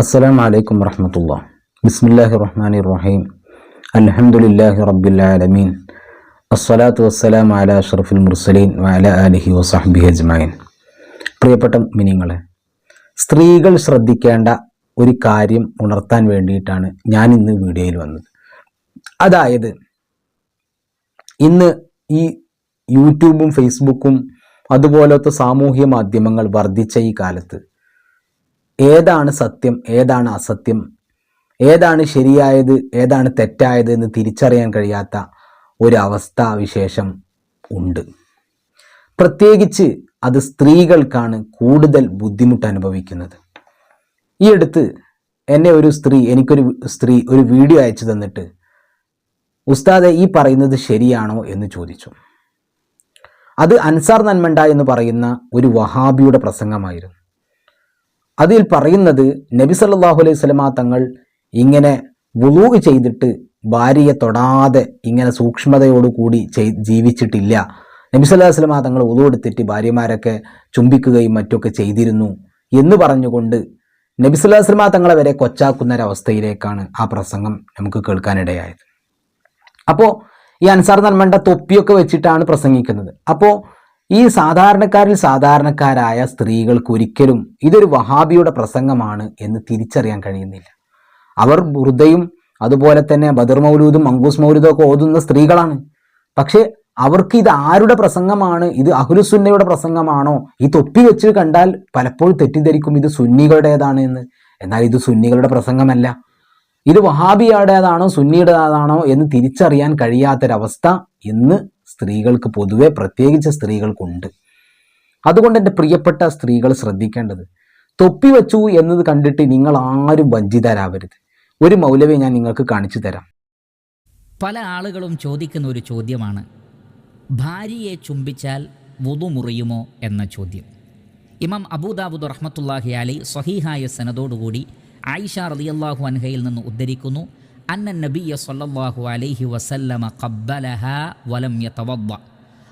അസ്സലാമു അലൈക്കും വറഹ്മത്തുള്ളാഹി. ബിസ്മില്ലാഹിർ റഹ്മാനിർ റഹീം. അൽഹംദുലില്ലാഹി റബ്ബിൽ ആലമീൻ. അസ്സലാത്തു വസ്സലാമു അലാ അഷ്റഫിൽ മുർസലീൻ വഅലാ ആലിഹി വസഹ്ബിഹി അജ്മഈൻ. പ്രിയപ്പെട്ട മുഅ്മിനീങ്ങളെ, സ്ത്രീകൾ ശ്രദ്ധിക്കേണ്ട ഒരു കാര്യം ഉണർത്താൻ വേണ്ടിയിട്ടാണ് ഞാൻ ഇന്ന് വീഡിയോയിൽ വന്നത്. അതായത് ഇന്ന് ഈ യൂട്യൂബും ഫേസ്ബുക്കും അതുപോലത്തെ സാമൂഹ്യ മാധ്യമങ്ങൾ വർദ്ധിച്ച ഈ കാലത്ത് ഏതാണ് സത്യം, ഏതാണ് അസത്യം, ഏതാണ് ശരിയായത്, ഏതാണ് തെറ്റായത് എന്ന് തിരിച്ചറിയാൻ കഴിയാത്ത ഒരവസ്ഥാവിശേഷം ഉണ്ട്. പ്രത്യേകിച്ച് അത് സ്ത്രീകൾക്കാണ് കൂടുതൽ ബുദ്ധിമുട്ട് അനുഭവിക്കുന്നത്. ഈ അടുത്ത് എനിക്കൊരു സ്ത്രീ ഒരു വീഡിയോ അയച്ചു തന്നിട്ട്, ഉസ്താദെ ഈ പറയുന്നത് ശരിയാണോ എന്ന് ചോദിച്ചു. അത് അൻസാർ നന്മണ്ട എന്ന് പറയുന്ന ഒരു വഹാബിയുടെ പ്രസംഗമായിരുന്നു. അതിൽ പറയുന്നത് നബി സല്ലല്ലാഹു അലൈഹി വസല്ലമ തങ്ങൾ ഇങ്ങനെ വുളൂ ചെയ്തിട്ട് ഭാര്യയെ തൊടാതെ ഇങ്ങനെ സൂക്ഷ്മതയോടുകൂടി ജീവിച്ചിട്ടില്ല. നബി സല്ലല്ലാഹു അലൈഹി വസല്ലമ തങ്ങൾ വുളൂ എടുത്തിട്ട് ഭാര്യമാരൊക്കെ ചുംബിക്കുകയും മറ്റൊക്കെ ചെയ്തിരുന്നു എന്ന് പറഞ്ഞുകൊണ്ട് നബി സല്ലല്ലാഹു അലൈഹി വസല്ലമ തങ്ങളെ വരെ കൊച്ചാക്കുന്ന ഒരവസ്ഥയിലേക്കാണ് ആ പ്രസംഗം നമുക്ക് കേൾക്കാനിടയായത്. അപ്പോൾ ഈ അൻസാർ നന്മണ്ട തൊപ്പിയൊക്കെ വെച്ചിട്ടാണ് പ്രസംഗിക്കുന്നത്. അപ്പോൾ ഈ സാധാരണക്കാരിൽ സാധാരണക്കാരായ സ്ത്രീകൾക്ക് ഒരിക്കലും ഇതൊരു വഹാബിയുടെ പ്രസംഗമാണ് എന്ന് തിരിച്ചറിയാൻ കഴിയുന്നില്ല. അവർ ബുർദയും അതുപോലെ തന്നെ ബദർ മൗലൂദും മങ്കൂസ് മൗലൂദും ഒക്കെ ഓതുന്ന സ്ത്രീകളാണ്. പക്ഷെ അവർക്ക് ഇത് ആരുടെ പ്രസംഗമാണ്, ഇത് അഹ്ലുസുന്നയുടെ പ്രസംഗമാണോ? ഈ തൊപ്പി വെച്ച് കണ്ടാൽ പലപ്പോഴും തെറ്റിദ്ധരിക്കും ഇത് സുന്നികളുടേതാണ് എന്ന്. എന്നാൽ ഇത് സുന്നികളുടെ പ്രസംഗമല്ല. ഇത് വഹാബിയുടേതാണോ സുന്നിയുടേതാണോ എന്ന് തിരിച്ചറിയാൻ കഴിയാത്തൊരവസ്ഥ ഇന്ന് സ്ത്രീകൾക്ക് പൊതുവെ, പ്രത്യേകിച്ച് സ്ത്രീകൾക്കുണ്ട്. അതുകൊണ്ട് എൻ്റെ പ്രിയപ്പെട്ട സ്ത്രീകൾ ശ്രദ്ധിക്കേണ്ടത്, തൊപ്പി വെച്ചു എന്നത് കണ്ടിട്ട് നിങ്ങൾ ആരും വഞ്ചിതരാവരുത്. ഒരു മൗലവിയെ ഞാൻ നിങ്ങൾക്ക് കാണിച്ചു തരാം. പല ആളുകളും ചോദിക്കുന്ന ഒരു ചോദ്യമാണ്, ഭാര്യയെ ചുംബിച്ചാൽ വുളു മുറിയുമോ എന്ന ചോദ്യം. ഇമാം അബൂദാവൂദ് റഹ്മത്തുള്ളാഹി അലൈഹി സ്വഹീഹായ സനദോടുകൂടി ആയിഷ റളിയല്ലാഹു അൻഹയിൽ നിന്ന് ഉദ്ധരിക്കുന്നു, അന്ന നബിയ സല്ലല്ലാഹു അലൈഹി വസല്ലമ ഖബ്ബലഹാ വലം യതവദ്ദ.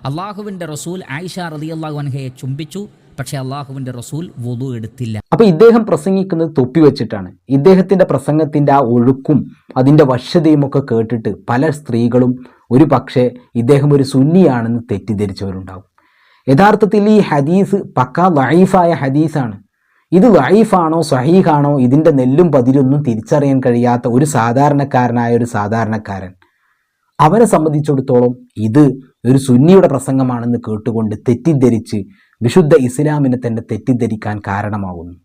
അല്ലാഹുവിൻ്റെ റസൂൽ ആയിഷ റളിയല്ലാഹു അൻഹയെ ചുംബിച്ചു, പക്ഷേ അല്ലാഹുവിൻ്റെ റസൂൽ വുളു എടുത്തില്ല. അപ്പോൾ ഇദ്ദേഹം പ്രസംഗിക്കുന്നത് തൊപ്പി വെച്ചിട്ടാണ്. ഇദ്ദേഹത്തിൻ്റെ പ്രസംഗത്തിൻ്റെ ആ ഒഴുക്കും അതിൻ്റെ വശ്യതയും ഒക്കെ കേട്ടിട്ട് പല സ്ത്രീകളും ഒരു പക്ഷേ ഇദ്ദേഹം ഒരു സുന്നിയാണെന്ന് തെറ്റിദ്ധരിച്ചവരുണ്ടാവും. യഥാർത്ഥത്തിൽ ഈ ഹദീസ് പക്കാ ദഈഫായ ഹദീസാണ്. ഇത് ദഈഫാണോ സ്വഹീഹാണോ ഇതിൻ്റെ നെല്ലും പതിരൊന്നും തിരിച്ചറിയാൻ കഴിയാത്ത ഒരു സാധാരണക്കാരൻ അവനെ സംബന്ധിച്ചിടത്തോളം ഇത് ഒരു സുന്നിയുടെ പ്രസംഗമാണെന്ന് കേട്ടുകൊണ്ട് തെറ്റിദ്ധരിച്ച് വിശുദ്ധ ഇസ്ലാമിനെ തന്നെ തെറ്റിദ്ധരിക്കാൻ കാരണമാകുന്നു.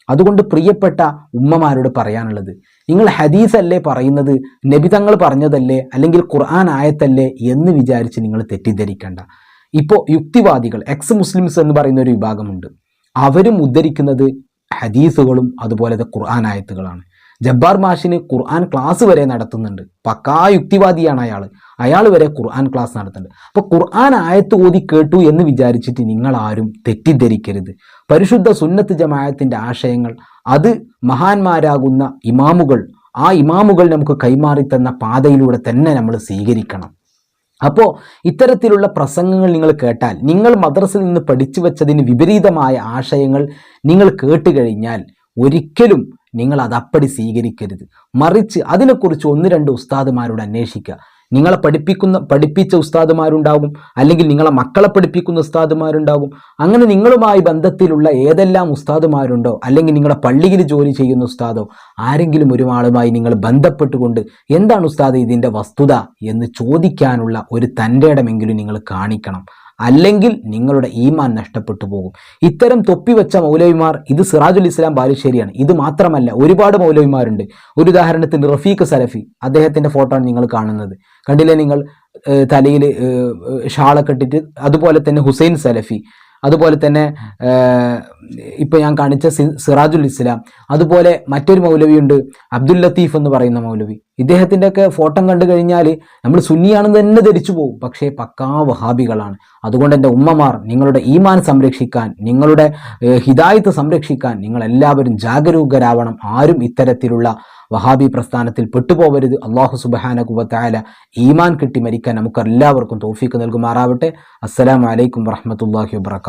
അതുകൊണ്ട് പ്രിയപ്പെട്ട ഉമ്മമാരോട് പറയാനുള്ളത്, നിങ്ങൾ ഹദീസല്ലേ പറയുന്നത്, നബി തങ്ങൾ പറഞ്ഞതല്ലേ, അല്ലെങ്കിൽ ഖുർആൻ ആയത്തല്ലേ എന്ന് വിചാരിച്ച് നിങ്ങൾ തെറ്റിദ്ധരിക്കേണ്ട. ഇപ്പോൾ യുക്തിവാദികൾ, എക്സ് മുസ്ലിംസ് എന്ന് പറയുന്ന ഒരു വിഭാഗമുണ്ട്. അവരും ഉദ്ധരിക്കുന്നത് ഹദീസുകളും അതുപോലത്തെ ഖുർആൻ ആയത്തുകളാണ്. ജബ്ബാർ മാഷിന് ഖുർആൻ ക്ലാസ് വരെ നടത്തുന്നുണ്ട്. പക്കാ യുക്തിവാദിയാണ് അയാൾ വരെ ഖുർആൻ ക്ലാസ് നടത്തുന്നുണ്ട്. അപ്പോൾ ഖുർആൻ ആയത്ത് ഓതി കേട്ടു എന്ന് വിചാരിച്ചിട്ട് നിങ്ങൾ ആരും തെറ്റിദ്ധരിക്കരുത്. പരിശുദ്ധ സുന്നത്ത് ജമാഅത്തിൻ്റെ ആശയങ്ങൾ അത് മഹാന്മാരാകുന്ന ഇമാമുകൾ, ആ ഇമാമുകൾ നമുക്ക് കൈമാറിത്തന്ന പാതയിലൂടെ തന്നെ നമ്മൾ സ്വീകരിക്കണം. അപ്പോൾ ഇത്തരത്തിലുള്ള പ്രസംഗങ്ങൾ നിങ്ങൾ കേട്ടാൽ, നിങ്ങൾ മദ്രസയിൽ നിന്ന് പഠിച്ചു വെച്ചതിന് വിപരീതമായ ആശയങ്ങൾ നിങ്ങൾ കേട്ട് കഴിഞ്ഞാൽ ഒരിക്കലും നിങ്ങൾ അതപ്പടി സ്വീകരിക്കരുത്. മറിച്ച് അതിനെക്കുറിച്ച് ഒന്ന് രണ്ട് ഉസ്താദുമാരോട് അന്വേഷിക്കുക. നിങ്ങളെ പഠിപ്പിച്ച ഉസ്താദുമാരുണ്ടാകും, അല്ലെങ്കിൽ നിങ്ങളെ മക്കളെ പഠിപ്പിക്കുന്ന ഉസ്താദുമാരുണ്ടാകും. അങ്ങനെ നിങ്ങളുമായി ബന്ധത്തിലുള്ള ഏതെല്ലാം ഉസ്താദുമാരുണ്ടോ, അല്ലെങ്കിൽ നിങ്ങളുടെ പള്ളിയിൽ ജോലി ചെയ്യുന്ന ഉസ്താദോ ആരെങ്കിലും ഒരു ആളുമായി നിങ്ങൾ ബന്ധപ്പെട്ടുകൊണ്ട് എന്താണ് ഉസ്താദ് ഇതിൻ്റെ വസ്തുത എന്ന് ചോദിക്കാനുള്ള ഒരു തൻ്റെ ഇടമെങ്കിലും നിങ്ങൾ കാണിക്കണം. അല്ലെങ്കിൽ നിങ്ങളുടെ ഈമാൻ നഷ്ടപ്പെട്ടു പോകും. ഇത്തരം തൊപ്പി വെച്ച മൗലവിമാർ, ഇത് സിറാജുൽ ഇസ്ലാം ബാലുശ്ശേരിയാണ്. ഇത് മാത്രമല്ല, ഒരുപാട് മൗലവിമാരുണ്ട്. ഒരു ഉദാഹരണത്തിന് റഫീഖ് സലഫി, അദ്ദേഹത്തിൻ്റെ ഫോട്ടോ ആണ് നിങ്ങൾ കാണുന്നത്. കണ്ടില്ലേ നിങ്ങൾ, തലയിൽ ഷാളൊക്കെ ഇട്ടിട്ട്. അതുപോലെ തന്നെ ഹുസൈൻ സലഫി, അതുപോലെ തന്നെ ഇപ്പോൾ ഞാൻ കാണിച്ച സിറാജുൽ ഇസ്ലാം. അതുപോലെ മറ്റൊരു മൗലവിയുണ്ട് അബ്ദുൽ ലത്തീഫ് എന്ന് പറയുന്ന മൗലവി. ഇദ്ദേഹത്തിൻ്റെയൊക്കെ ഫോട്ടോ കണ്ടു കഴിഞ്ഞാൽ നമ്മൾ സുന്നിയാണെന്ന് തന്നെ ധരിച്ചു പോകും. പക്ഷേ പക്കാ വഹാബികളാണ്. അതുകൊണ്ട് എൻ്റെ ഉമ്മമാർ, നിങ്ങളുടെ ഈമാൻ സംരക്ഷിക്കാൻ, നിങ്ങളുടെ ഹിദായത്ത് സംരക്ഷിക്കാൻ നിങ്ങളെല്ലാവരും ജാഗരൂകരാവണം. ആരും ഇത്തരത്തിലുള്ള വഹാബി പ്രസ്ഥാനത്തിൽ പെട്ടുപോകരുത്. അല്ലാഹു സുബ്ഹാനഹു വ തആല ഈമാൻ കിട്ടി മരിക്കാൻ നമുക്ക് എല്ലാവർക്കും തൗഫീഖ് നൽകുമാറാവട്ടെ. അസ്സലാമു അലൈക്കും വറഹ്മത്തുള്ളാഹി വബറകാതുഹു.